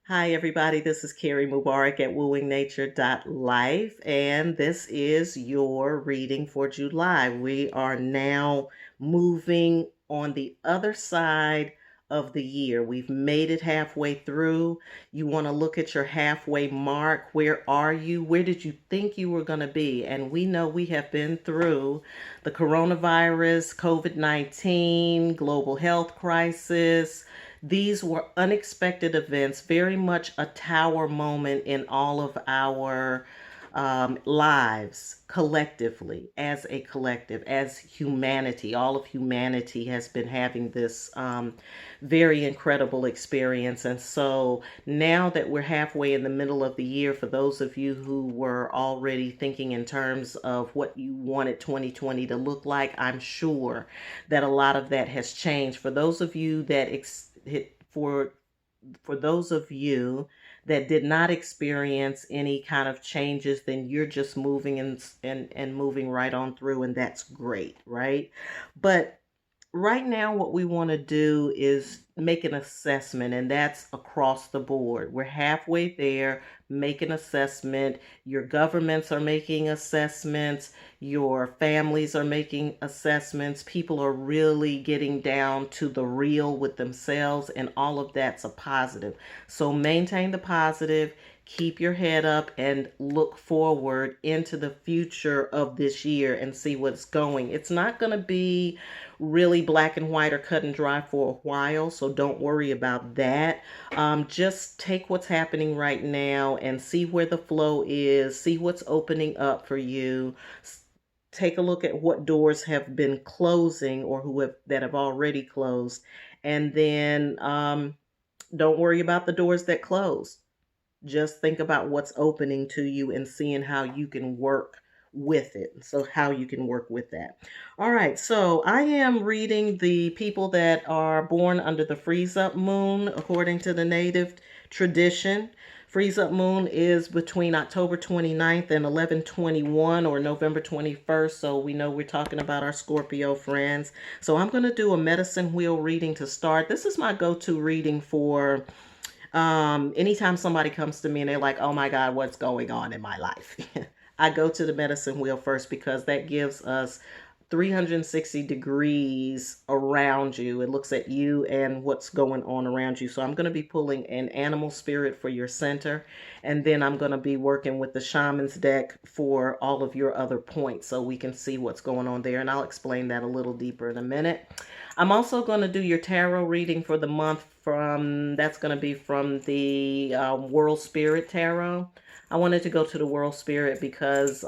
Hi, everybody. This is Carrie Mubarak at wooingnature.life, and this is your reading for July. We are now moving on the other side of the year. We've made it halfway through. You want to look at your halfway mark. Where are you? Where did you think you were going to be? And we know we have been through the coronavirus, COVID-19, global health crisis. These were unexpected events, very much a tower moment in all of our lives collectively, as a collective, as humanity. All of humanity has been having this very incredible experience. And so now that we're halfway in the middle of the year, for those of you who were already thinking in terms of what you wanted 2020 to look like, I'm sure that a lot of that has changed. For those of you that for those of you that did not experience any kind of changes, then you're just moving and moving right on through, and that's great, right? But right now, what we want to do is make an assessment, and that's across the board. We're halfway there. Make an assessment. Your governments are making assessments. Your families are making assessments. People are really getting down to the real with themselves, and all of that's a positive. So maintain the positive. Keep your head up and look forward into the future of this year and see what's going. It's not going to be really black and white or cut and dry for a while, so don't worry about that. Just take what's happening right now and see where the flow is, see what's opening up for you. Take a look at what doors have been closing or that have already closed, and then don't worry about the doors that close. Just think about what's opening to you and seeing how you can work with it. So, how you can work with that. All right. So, I am reading the people that are born under the freeze up moon according to the native tradition. Freeze up moon is between October 29th and 11/21 or November 21st. So, we know we're talking about our Scorpio friends. So, I'm going to do a medicine wheel reading to start. This is my go to reading for anytime somebody comes to me and they're like, oh my God, what's going on in my life? I go to the medicine wheel first because that gives us 360 degrees around you. It looks at you and what's going on around you. So I'm going to be pulling an animal spirit for your center, and then I'm going to be working with the shaman's deck for all of your other points so we can see what's going on there. And I'll explain that a little deeper in a minute. I'm also going to do your tarot reading for the month that's going to be from the World Spirit Tarot. I wanted to go to the World Spirit because,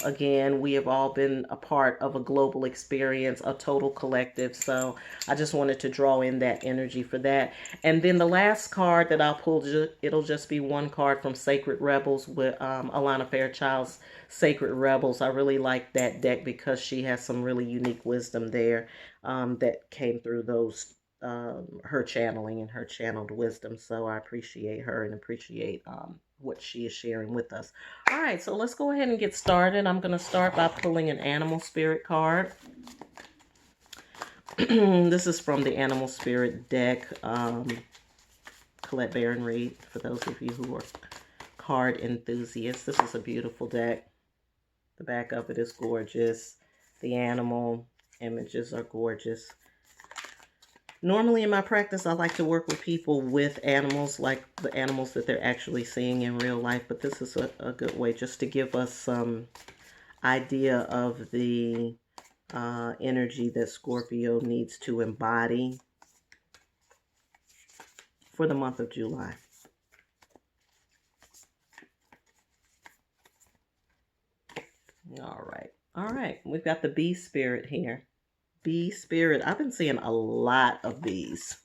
again, we have all been a part of a global experience, a total collective. So I just wanted to draw in that energy for that. And then the last card that I'll pull, it'll just be one card from Sacred Rebels with Alana Fairchild's Sacred Rebels. I really like that deck because she has some really unique wisdom there that came through those her channeling and her channeled wisdom. So I appreciate her and appreciate what she is sharing with us. All right, so let's go ahead and get started. I'm going to start by pulling an animal spirit card. This is from the animal spirit deck. Colette Baron Reed, for those of you who are card enthusiasts. This is a beautiful deck. The back of it is gorgeous. The animal images are gorgeous. Normally in my practice, I like to work with people with animals, like the animals that they're actually seeing in real life. But this is a good way just to give us some idea of the energy that Scorpio needs to embody for the month of July. All right. All right. We've got the bee spirit here. Bee spirit. I've been seeing a lot of bees.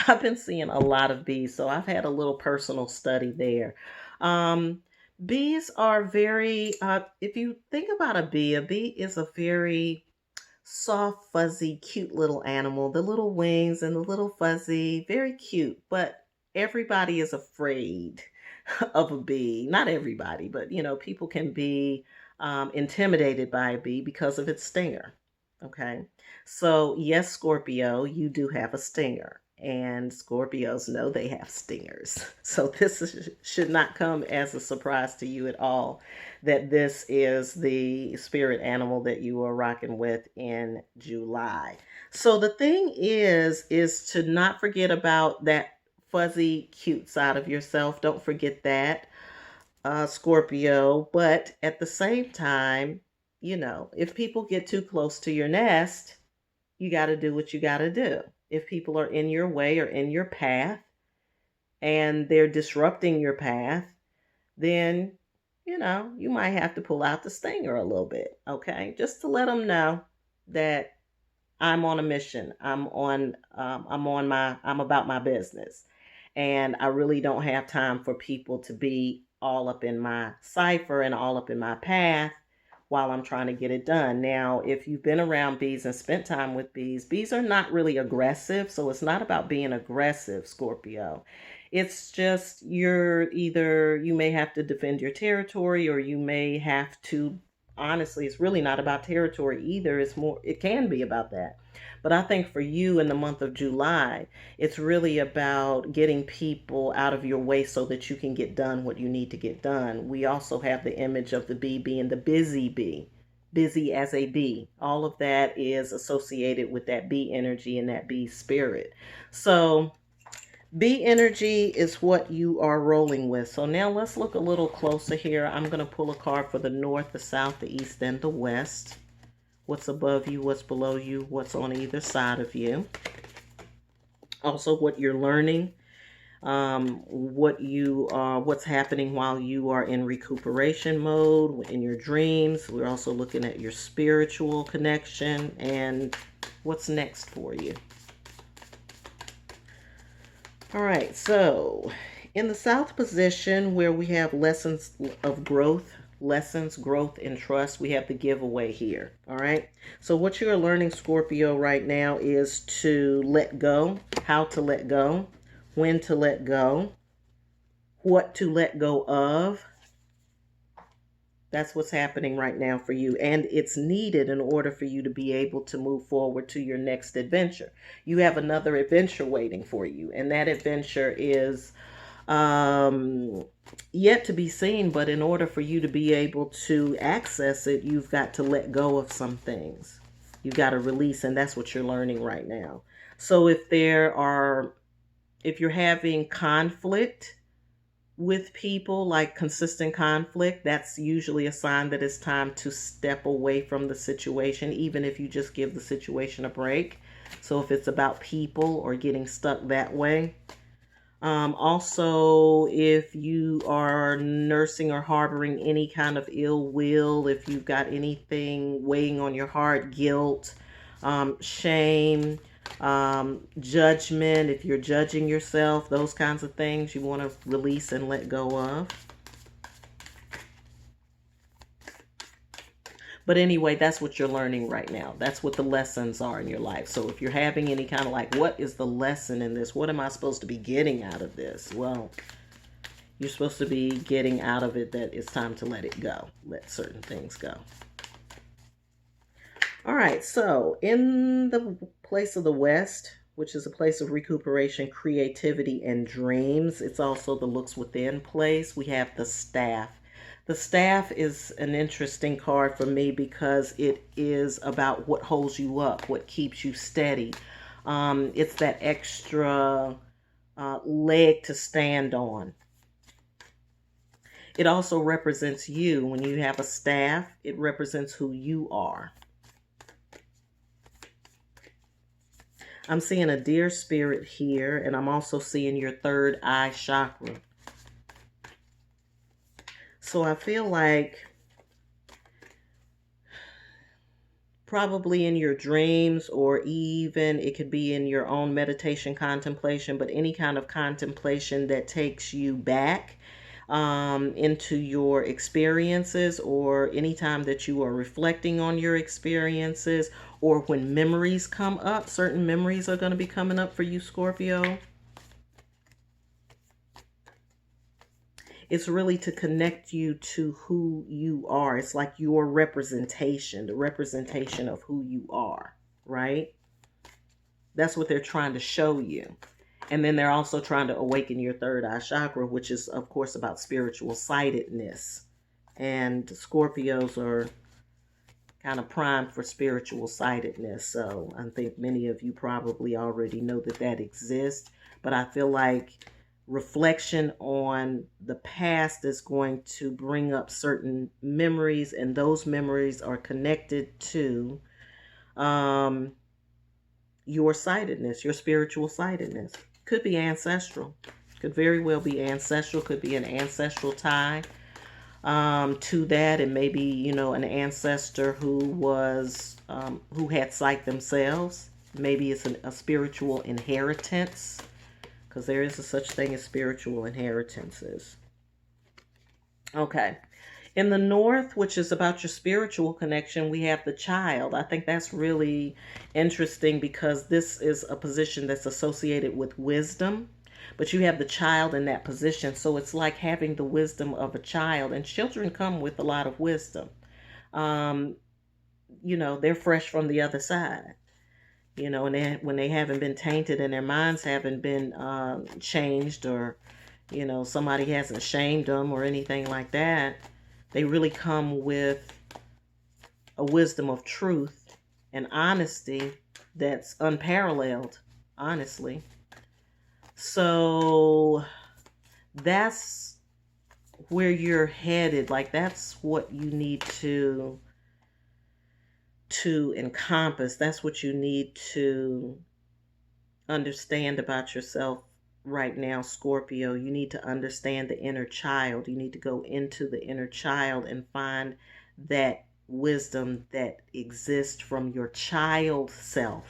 I've been seeing a lot of bees, so I've had a little personal study there. Um, Bees are very, if you think about a bee is a very soft, fuzzy, cute little animal. The little wings and the little fuzzy, very cute, but everybody is afraid of a bee. Not everybody, but people can be intimidated by a bee because of its stinger. Okay. So, yes, Scorpio, you do have a stinger. And Scorpios know they have stingers. So should not come as a surprise to you at all that this is the spirit animal that you are rocking with in July. So the thing is to not forget about that fuzzy, cute side of yourself. Don't forget that, Scorpio. But at the same time, if people get too close to your nest, you got to do what you got to do. If people are in your way or in your path and they're disrupting your path, then, you might have to pull out the stinger a little bit, okay? Just to let them know that I'm on a mission. I'm about my business. And I really don't have time for people to be all up in my cipher and all up in my path while I'm trying to get it done. Now, if you've been around bees and spent time with bees, bees are not really aggressive. So it's not about being aggressive, Scorpio. It's just you may have to defend your territory, or you may have to, honestly, it's really not about territory either. It can be about that. But I think for you in the month of July, it's really about getting people out of your way so that you can get done what you need to get done. We also have the image of the bee being the busy bee, busy as a bee. All of that is associated with that bee energy and that bee spirit. So bee energy is what you are rolling with. So now let's look a little closer here. I'm going to pull a card for the north, the south, the east, and the west. What's above you, what's below you, what's on either side of you. Also, what you're learning, what's happening while you are in recuperation mode, in your dreams. We're also looking at your spiritual connection and what's next for you. All right, so in the south position where we have lessons of growth, growth, and trust, we have the giveaway here. All right. So what you're learning, Scorpio, right now is to let go, how to let go, when to let go, what to let go of. That's what's happening right now for you. And it's needed in order for you to be able to move forward to your next adventure. You have another adventure waiting for you. And that adventure is yet to be seen, but in order for you to be able to access it, you've got to let go of some things. You've got to release, and that's what you're learning right now. So if you're having conflict with people, like consistent conflict, that's usually a sign that it's time to step away from the situation, even if you just give the situation a break. So if it's about people or getting stuck that way. Also, if you are nursing or harboring any kind of ill will, if you've got anything weighing on your heart, guilt, shame, judgment, if you're judging yourself, those kinds of things you want to release and let go of. But anyway, that's what you're learning right now. That's what the lessons are in your life. So if you're having any kind of like, what is the lesson in this? What am I supposed to be getting out of this? Well, you're supposed to be getting out of it that it's time to let it go. Let certain things go. All right. So in the place of the West, which is a place of recuperation, creativity, and dreams, it's also the looks within place. We have the staff. The staff is an interesting card for me because it is about what holds you up, what keeps you steady. It's that extra leg to stand on. It also represents you. When you have a staff, it represents who you are. I'm seeing a deer spirit here, and I'm also seeing your third eye chakra. So I feel like probably in your dreams, or even it could be in your own meditation contemplation, but any kind of contemplation that takes you back into your experiences, or anytime that you are reflecting on your experiences, or when memories come up, certain memories are going to be coming up for you, Scorpio. It's really to connect you to who you are. It's like your representation, the representation of who you are, right? That's what they're trying to show you. And then they're also trying to awaken your third eye chakra, which is, of course, about spiritual sightedness. And Scorpios are kind of primed for spiritual sightedness. So I think many of you probably already know that that exists. But I feel like reflection on the past is going to bring up certain memories, and those memories are connected to um, your sightedness, your spiritual sightedness. Could be ancestral, could very well be ancestral, could be an ancestral tie to that, and maybe an ancestor who had sight themselves. Maybe it's a spiritual inheritance, because there is a such thing as spiritual inheritances. Okay. In the north, which is about your spiritual connection, we have the child. I think that's really interesting because this is a position that's associated with wisdom, but you have the child in that position. So it's like having the wisdom of a child, and children come with a lot of wisdom. Um, they're fresh from the other side, and when they haven't been tainted and their minds haven't been changed, or, somebody hasn't shamed them or anything like that, they really come with a wisdom of truth and honesty that's unparalleled, honestly. So that's where you're headed. Like, that's what you need to encompass. That's what you need to understand about yourself right now, Scorpio. You need to understand the inner child. You need to go into the inner child and find that wisdom that exists from your child self.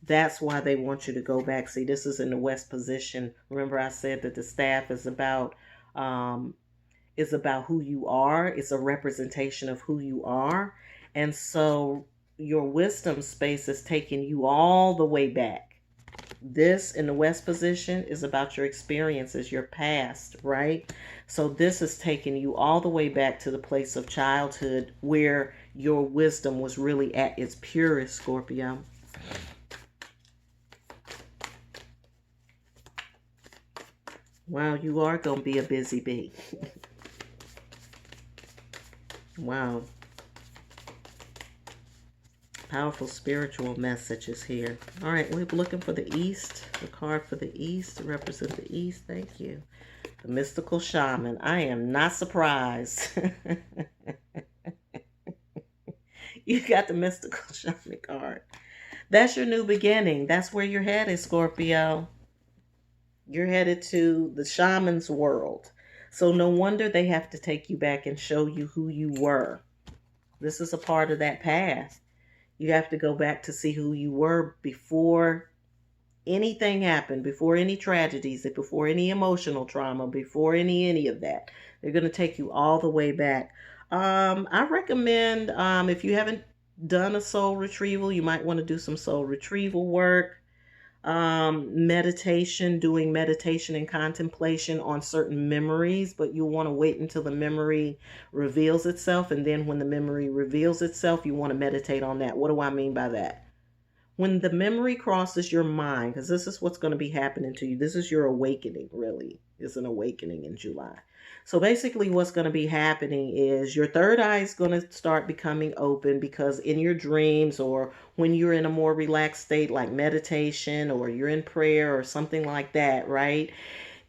That's why they want you to go back. See, this is in the West position. Remember, I said that the staff is about who you are. It's a representation of who you are. And so your wisdom space is taking you all the way back. This in the West position is about your experiences, your past, right? So this is taking you all the way back to the place of childhood where your wisdom was really at its purest, Scorpio. Wow, you are going to be a busy bee. Wow. Powerful spiritual messages here. All right, we're looking for the East. The card for the East to represent the East. Thank you. The mystical shaman. I am not surprised. You got the mystical shaman card. That's your new beginning. That's where you're headed, Scorpio. You're headed to the shaman's world. So no wonder they have to take you back and show you who you were. This is a part of that path. You have to go back to see who you were before anything happened, before any tragedies, before any emotional trauma, before any of that. They're going to take you all the way back. I recommend, if you haven't done a soul retrieval, you might want to do some soul retrieval work. Meditation, doing meditation and contemplation on certain memories, but you'll want to wait until the memory reveals itself. And then when the memory reveals itself, you want to meditate on that. What do I mean by that? When the memory crosses your mind, because this is what's going to be happening to you. This is your awakening, really. It's an awakening in July. So basically what's going to be happening is your third eye is going to start becoming open, because in your dreams, or when you're in a more relaxed state like meditation, or you're in prayer or something like that, right?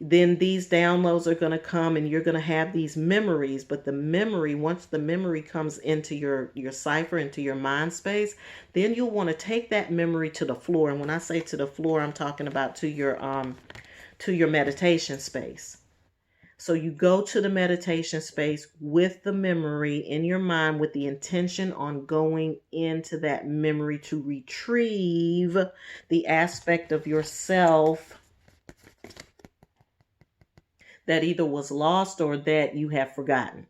Then these downloads are going to come, and you're going to have these memories. But the memory, once the memory comes into your cipher, into your mind space, then you'll want to take that memory to the floor. And when I say to the floor, I'm talking about to your meditation space. So you go to the meditation space with the memory in your mind, with the intention on going into that memory to retrieve the aspect of yourself that either was lost or that you have forgotten.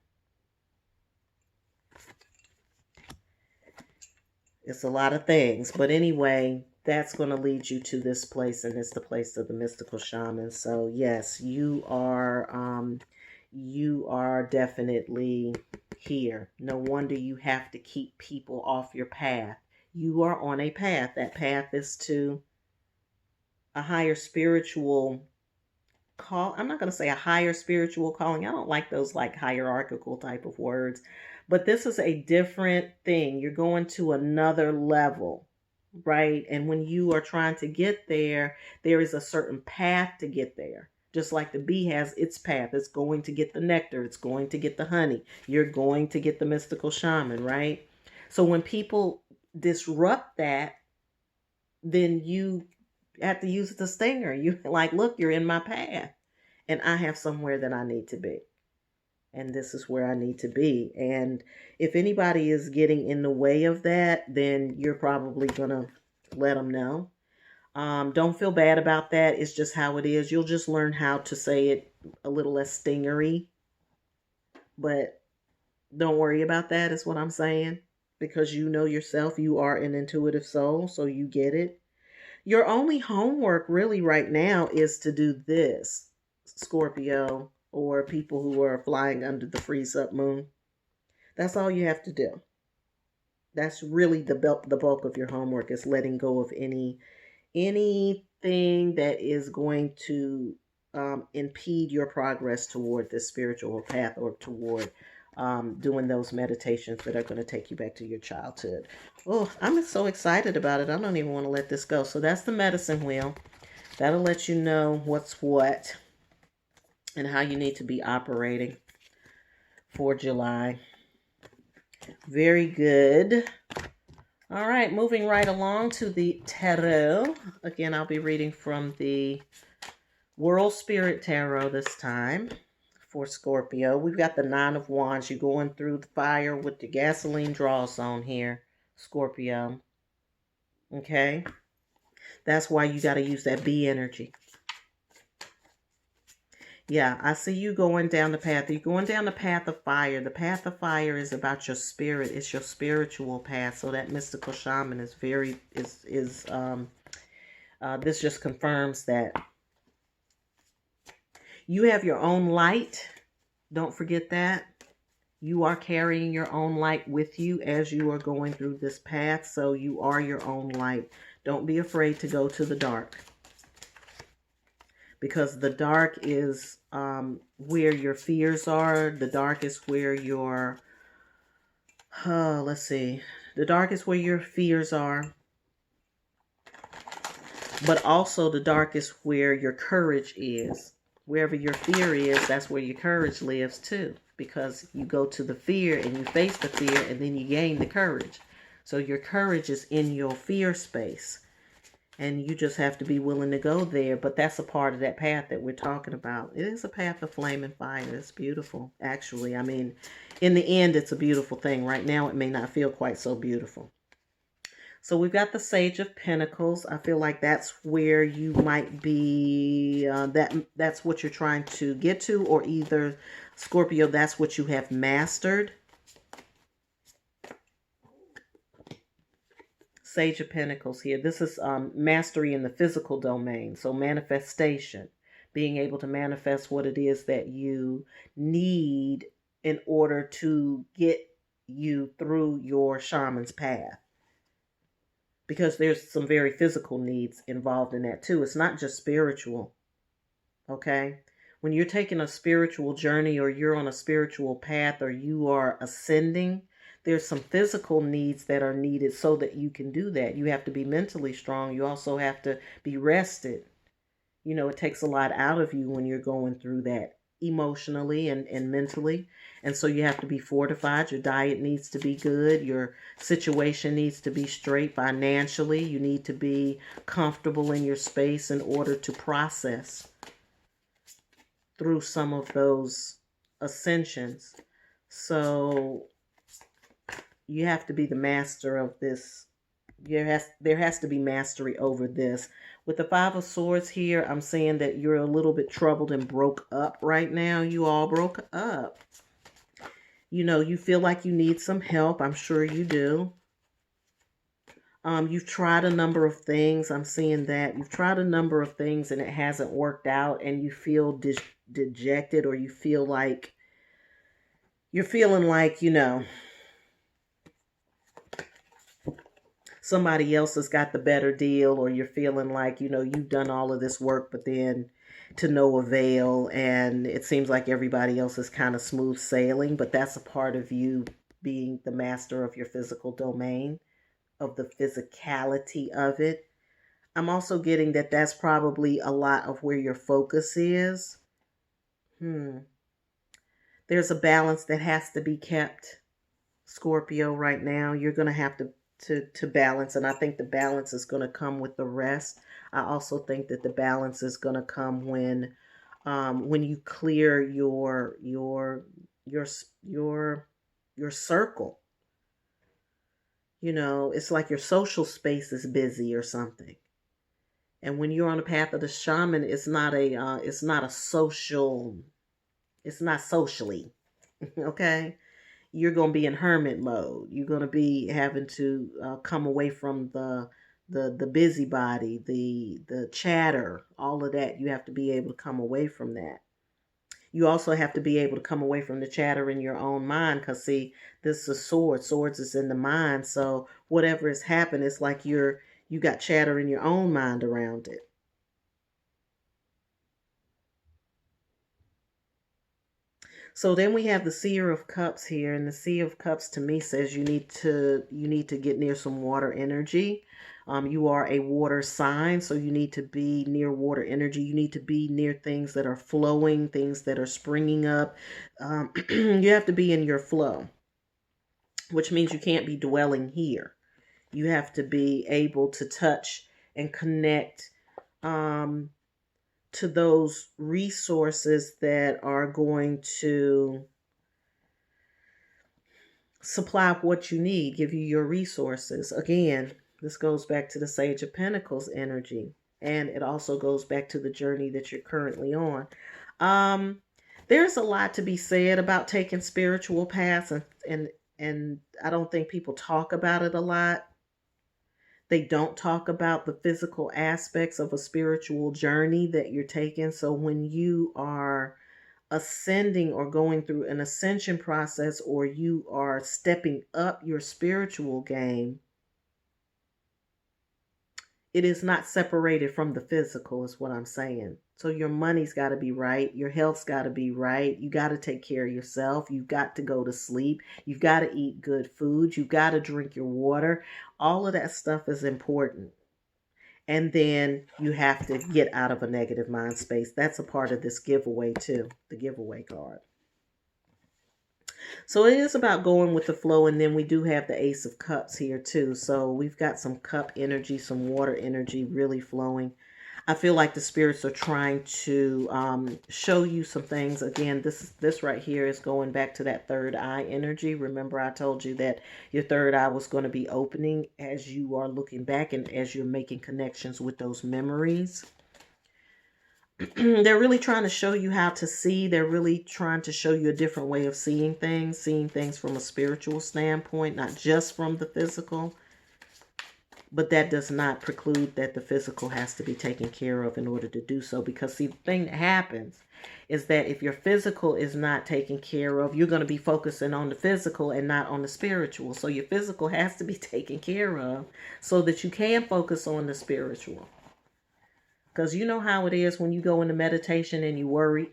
It's a lot of things, but anyway, that's going to lead you to this place, and it's the place of the mystical shaman. So yes, you are definitely here. No wonder you have to keep people off your path. You are on a path. That path is to a higher spiritual call. I'm not going to say a higher spiritual calling. I don't like those like hierarchical type of words, but this is a different thing. You're going to another level, right? And when you are trying to get there, there is a certain path to get there. Just like the bee has its path, it's going to get the nectar, it's going to get the honey, you're going to get the mystical shaman, right? So when people disrupt that, then you have to use the stinger. You like, look, you're in my path and I have somewhere that I need to be. And this is where I need to be. And if anybody is getting in the way of that, then you're probably going to let them know. Don't feel bad about that. It's just how it is. You'll just learn how to say it a little less stingery. But don't worry about that, is what I'm saying. Because you know yourself, you are an intuitive soul, so you get it. Your only homework really right now is to do this, Scorpio, or people who are flying under the freeze up moon. That's all you have to do. That's really the bulk of your homework, is letting go of anything that is going to impede your progress toward this spiritual path, or toward doing those meditations that are going to take you back to your childhood. Oh, I'm so excited about it. I don't even want to let this go. So that's the medicine wheel. That'll let you know what's what and how you need to be operating for July. Very good. All right, moving right along to the tarot. Again, I'll be reading from the World Spirit Tarot this time for Scorpio. We've got the Nine of Wands. You're going through the fire with the gasoline draw zone here, Scorpio. Okay? That's why you got to use that bee energy. Yeah, I see you going down the path. You're going down the path of fire. The path of fire is about your spirit. It's your spiritual path. So that mystical shaman is this just confirms that you have your own light. Don't forget that. You are carrying your own light with you as you are going through this path. So you are your own light. Don't be afraid to go to the dark. Because the dark is where your fears are. The dark is where your, let's see. The dark is where your fears are. But also the dark is where your courage is. Wherever your fear is, that's where your courage lives too. Because you go to the fear and you face the fear and then you gain the courage. So your courage is in your fear space. And you just have to be willing to go there. But that's a part of that path that we're talking about. It is a path of flame and fire. It's beautiful, actually. I mean, in the end, it's a beautiful thing. Right now, it may not feel quite so beautiful. So we've got the Sage of Pentacles. I feel like that's where you might be, that's what you're trying to get to. Or either, Scorpio, that's what you have mastered. Sage of Pentacles here. This is mastery in the physical domain. So manifestation. Being able to manifest what it is that you need in order to get you through your shaman's path. Because there's some very physical needs involved in that too. It's not just spiritual. Okay? When you're taking a spiritual journey, or you're on a spiritual path, or you are ascending, there's some physical needs that are needed so that you can do that. You have to be mentally strong. You also have to be rested. You know, it takes a lot out of you when you're going through that emotionally and mentally. And so you have to be fortified. Your diet needs to be good. Your situation needs to be straight financially. You need to be comfortable in your space in order to process through some of those ascensions. So you have to be the master of this. There has to be mastery over this. With the Five of Swords here, I'm saying that you're a little bit troubled and broke up right now. You all broke up. You know, you feel like you need some help. I'm sure you do. You've tried a number of things. I'm seeing that. You've tried a number of things and it hasn't worked out, and you feel dejected, or you feel like you're feeling like, you know, somebody else has got the better deal, or you're feeling like, you've done all of this work, but then to no avail, and it seems like everybody else is kind of smooth sailing, but that's a part of you being the master of your physical domain, of the physicality of it. I'm also getting that that's probably a lot of where your focus is. There's a balance that has to be kept, Scorpio, right now. You're going to have to balance, and I think the balance is going to come with the rest. I also think that the balance is going to come when you clear your your circle. It's like your social space is busy or something. And when you're on the path of the shaman, it's not a social, it's not socially, okay? You're going to be in hermit mode. You're going to be having to come away from the busybody, the chatter, all of that. You have to be able to come away from that. You also have to be able to come away from the chatter in your own mind, because see, this is swords is in the mind. So whatever has happened, it's like you got chatter in your own mind around it. So then we have the Seer of Cups here, and the Seer of Cups to me says you need to get near some water energy. You are a water sign, so you need to be near water energy. You need to be near things that are flowing, things that are springing up. You have to be in your flow, which means you can't be dwelling here. You have to be able to touch and connect um, to those resources that are going to supply what you need, give you your resources. Again, this goes back to the Sage of Pentacles energy, and it also goes back to the journey that you're currently on. Um, there's a lot to be said about taking spiritual paths, and I don't think people talk about it a lot. They don't talk about the physical aspects of a spiritual journey that you're taking. So when you are ascending or going through an ascension process, or you are stepping up your spiritual game, it is not separated from the physical, is what I'm saying. So your money's got to be right. Your health's got to be right. You got to take care of yourself. You've got to go to sleep. You've got to eat good food. You've got to drink your water. All of that stuff is important. And then you have to get out of a negative mind space. That's a part of this giveaway too, the giveaway card. So it is about going with the flow, and then we do have the Ace of Cups here too. So we've got some cup energy, some water energy really flowing. I feel like the spirits are trying to show you some things. Again, this right here is going back to that third eye energy. Remember, I told you that your third eye was going to be opening as you are looking back and as you're making connections with those memories. They're really trying to show you how to see. They're really trying to show you a different way of seeing things from a spiritual standpoint, not just from the physical. But that does not preclude that the physical has to be taken care of in order to do so. Because see, the thing that happens is that if your physical is not taken care of, you're going to be focusing on the physical and not on the spiritual. So your physical has to be taken care of so that you can focus on the spiritual. Because you know how it is when you go into meditation and you worry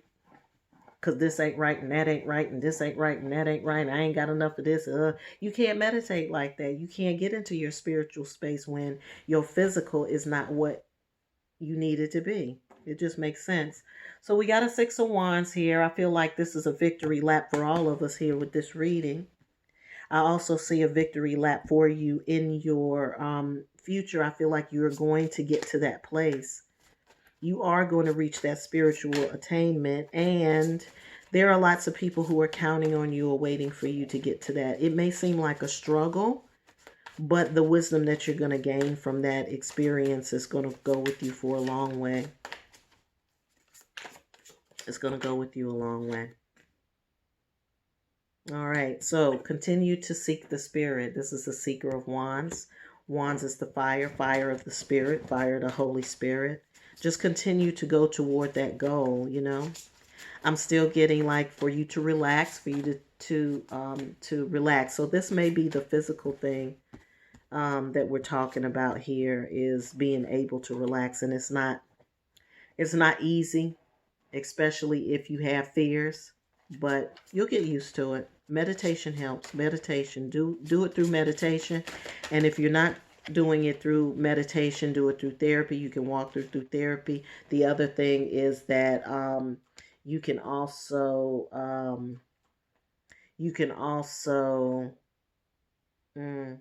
because this ain't right and that ain't right and this ain't right and that ain't right and I ain't got enough of this. You can't meditate like that. You can't get into your spiritual space when your physical is not what you need it to be. It just makes sense. So we got a Six of Wands here. I feel like this is a victory lap for all of us here with this reading. I also see a victory lap for you in your future. I feel like you're going to get to that place. You are going to reach that spiritual attainment, and there are lots of people who are counting on you or waiting for you to get to that. It may seem like a struggle, but the wisdom that you're going to gain from that experience is going to go with you for a long way. It's going to go with you a long way. All right, so continue to seek the spirit. This is the Seeker of Wands. Wands is the fire of the spirit, fire of the Holy Spirit. Just continue to go toward that goal, I'm still getting like for you to relax, for you to relax. So this may be the physical thing that we're talking about here is being able to relax, and it's not easy, especially if you have fears, but you'll get used to it. Meditation helps. Meditation, do it through meditation, and if you're not doing it through meditation, do it through therapy. You can walk through therapy. The other thing is that you can also you can also mm,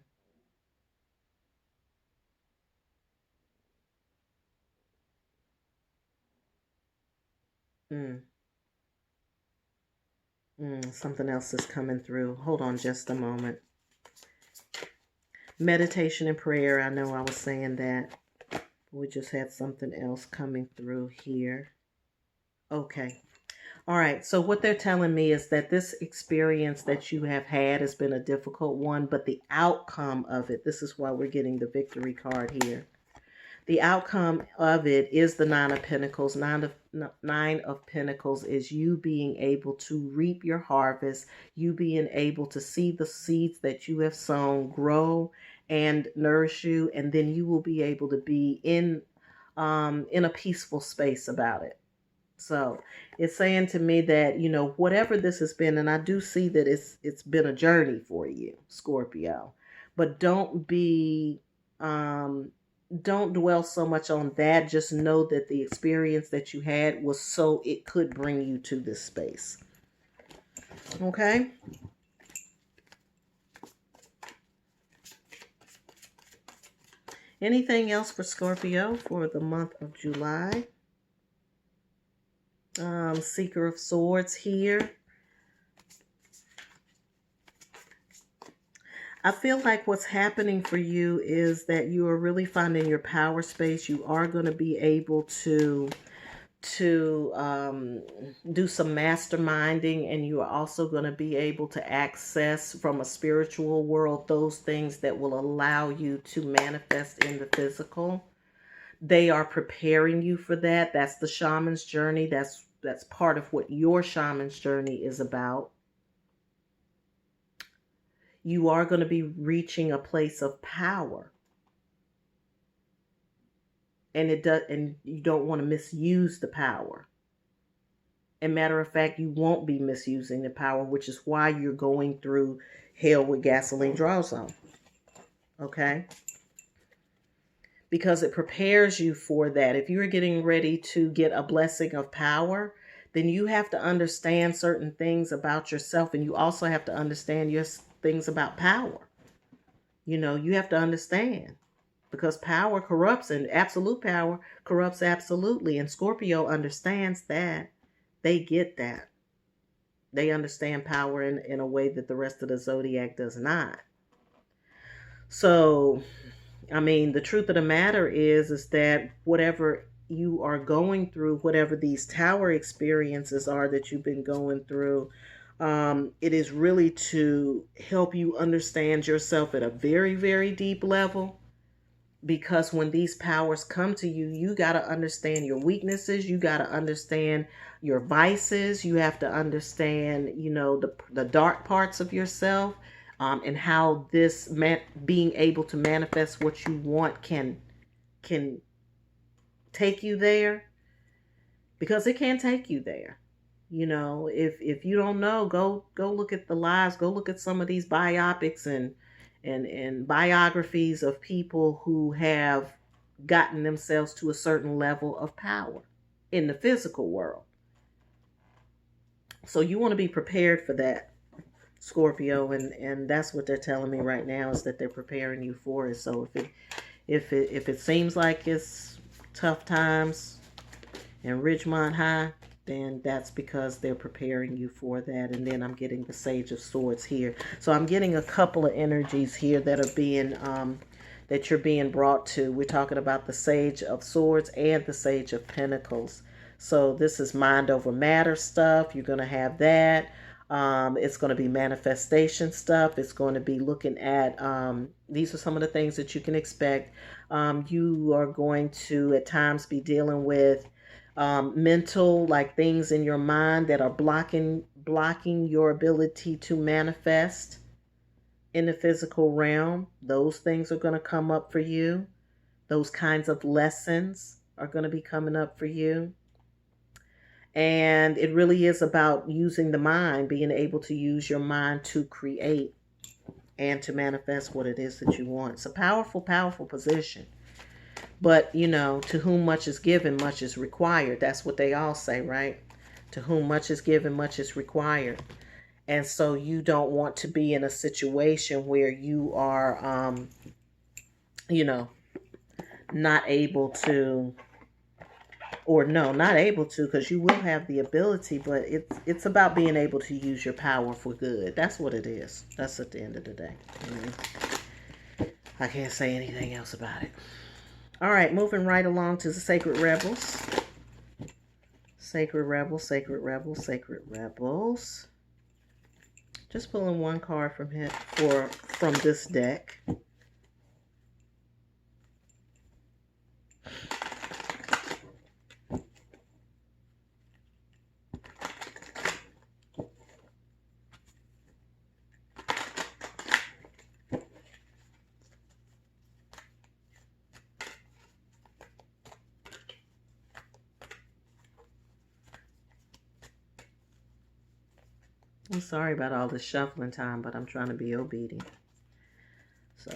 mm, something else is coming through. Hold on just a moment. Meditation and prayer. I know I was saying that. We just had something else coming through here. Okay. All right. So, what they're telling me is that this experience that you have had has been a difficult one, but the outcome of it, this is why we're getting the victory card here. The outcome of it is the Nine of Pentacles. Nine of Pentacles is you being able to reap your harvest, you being able to see the seeds that you have sown grow and nourish you, and then you will be able to be in a peaceful space about it. So it's saying to me that, whatever this has been, and I do see that it's been a journey for you, Scorpio. But um don't dwell so much on that. Just know that the experience that you had was so it could bring you to this space. Okay? Anything else for Scorpio for the month of July? Seeker of Swords here. I feel like what's happening for you is that you are really finding your power space. You are going to be able to do some masterminding, and you are also going to be able to access from a spiritual world those things that will allow you to manifest in the physical. They are preparing you for that. That's the shaman's journey. That's part of what your shaman's journey is about. You are going to be reaching a place of power, and you don't want to misuse the power. And matter of fact, you won't be misusing the power, which is why you're going through hell with gasoline draws on. Okay? Because it prepares you for that. If you're getting ready to get a blessing of power, then you have to understand certain things about yourself, and you also have to understand your things about power. You have to understand, because power corrupts, and absolute power corrupts absolutely. And Scorpio understands that. They get that. They understand power in a way that the rest of the zodiac does not. So, I mean, the truth of the matter is that whatever you are going through, whatever these tower experiences are that you've been going through, it is really to help you understand yourself at a very, very deep level. Because when these powers come to you, you got to understand your weaknesses. You got to understand your vices. You have to understand, the dark parts of yourself, and how being able to manifest what you want can take you there, because it can take you there. If you don't know, go look at the lives, go look at some of these biopics and biographies of people who have gotten themselves to a certain level of power in the physical world. So you want to be prepared for that, Scorpio, and that's what they're telling me right now, is that they're preparing you for it. So if it seems like it's tough times and Ridgemont High, then that's because they're preparing you for that. And then I'm getting the Sage of Swords here. So I'm getting a couple of energies here that are being that you're being brought to. We're talking about the Sage of Swords and the Sage of Pentacles. So this is mind over matter stuff. You're going to have that. It's going to be manifestation stuff. It's going to be looking at, these are some of the things that you can expect. You are going to at times be dealing with mental, like things in your mind that are blocking your ability to manifest in the physical realm, those things are going to come up for you. Those kinds of lessons are going to be coming up for you. And it really is about using the mind, being able to use your mind to create and to manifest what it is that you want. It's a powerful, powerful position. But, to whom much is given, much is required. That's what they all say, right? To whom much is given, much is required. And so you don't want to be in a situation where you are, not able to, or no, not able to, because you will have the ability, but it's about being able to use your power for good. That's what it is. That's at the end of the day. I can't say anything else about it. All right, moving right along to the Sacred Rebels. Sacred Rebels, Sacred Rebels, Sacred Rebels. Just pulling one card from this deck. I'm sorry about all this shuffling time, but I'm trying to be obedient. So.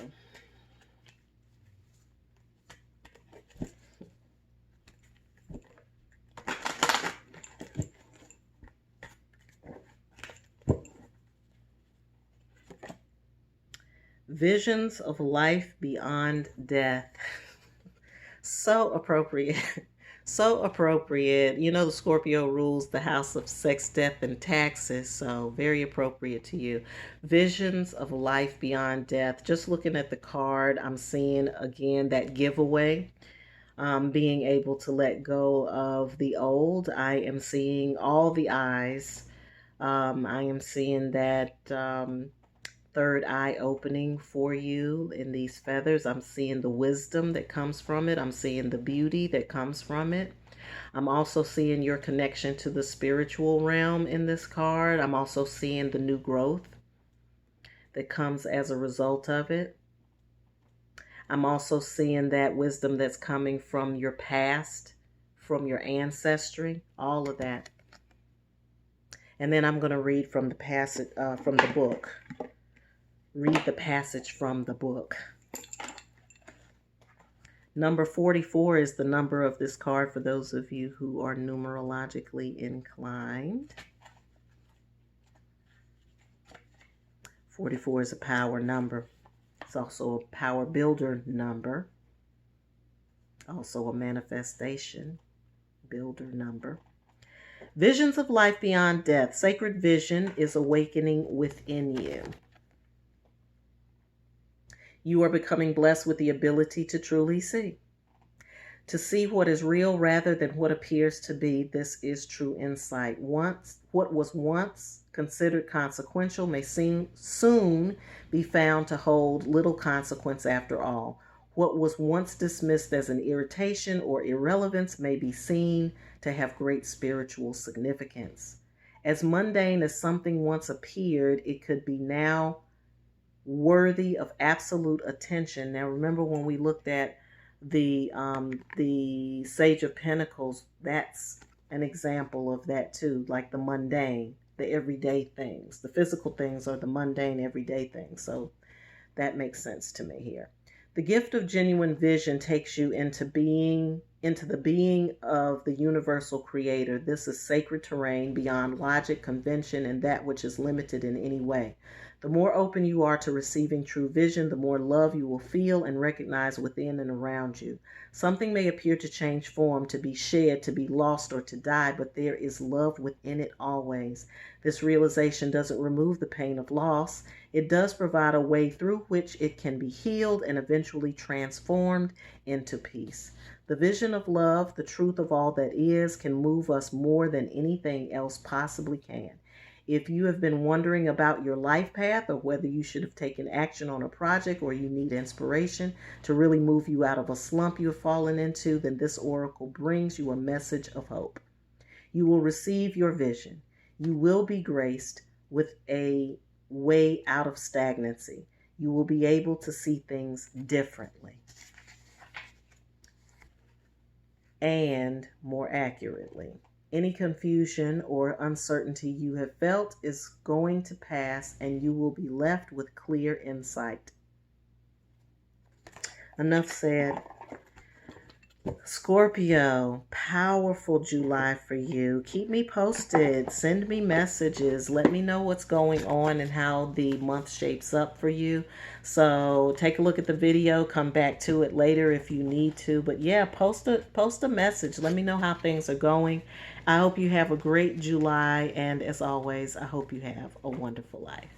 Visions of life beyond death. So appropriate. So appropriate. The Scorpio rules the house of sex, death, and taxes. So very appropriate to you. Visions of life beyond death. Just looking at the card, I'm seeing again that giveaway. Being able to let go of the old. I am seeing all the eyes. I am seeing that third eye opening for you in these feathers. I'm seeing the wisdom that comes from it. I'm seeing the beauty that comes from it. I'm also seeing your connection to the spiritual realm in this card. I'm also seeing the new growth that comes as a result of it. I'm also seeing that wisdom that's coming from your past, from your ancestry, all of that. And then I'm going to read from the passage from the book. Read the passage from the book. Number 44 is the number of this card for those of you who are numerologically inclined. 44 is a power number. It's also a power builder number. Also a manifestation builder number. Visions of life beyond death. Sacred vision is awakening within you. You are becoming blessed with the ability to truly see. To see what is real rather than what appears to be. This is true insight. What was once considered consequential may soon be found to hold little consequence after all. What was once dismissed as an irritation or irrelevance may be seen to have great spiritual significance. As mundane as something once appeared, it could be now worthy of absolute attention. Now, remember when we looked at the Sage of Pentacles, that's an example of that too, like the mundane, the everyday things. The physical things are the mundane, everyday things. So that makes sense to me here. The gift of genuine vision takes you into the being of the universal creator. This is sacred terrain beyond logic, convention, and that which is limited in any way. The more open you are to receiving true vision, the more love you will feel and recognize within and around you. Something may appear to change form, to be shed, to be lost, or to die, but there is love within it always. This realization doesn't remove the pain of loss. It does provide a way through which it can be healed and eventually transformed into peace. The vision of love, the truth of all that is, can move us more than anything else possibly can. If you have been wondering about your life path or whether you should have taken action on a project or you need inspiration to really move you out of a slump you have fallen into, then this oracle brings you a message of hope. You will receive your vision. You will be graced with a way out of stagnancy. You will be able to see things differently and more accurately. Any confusion or uncertainty you have felt is going to pass, and you will be left with clear insight. Enough said. Scorpio, powerful July for you. Keep me posted. Send me messages. Let me know what's going on and how the month shapes up for you. So take a look at the video. Come back to it later if you need to. But yeah, post a message. Let me know how things are going. I hope you have a great July. And as always, I hope you have a wonderful life.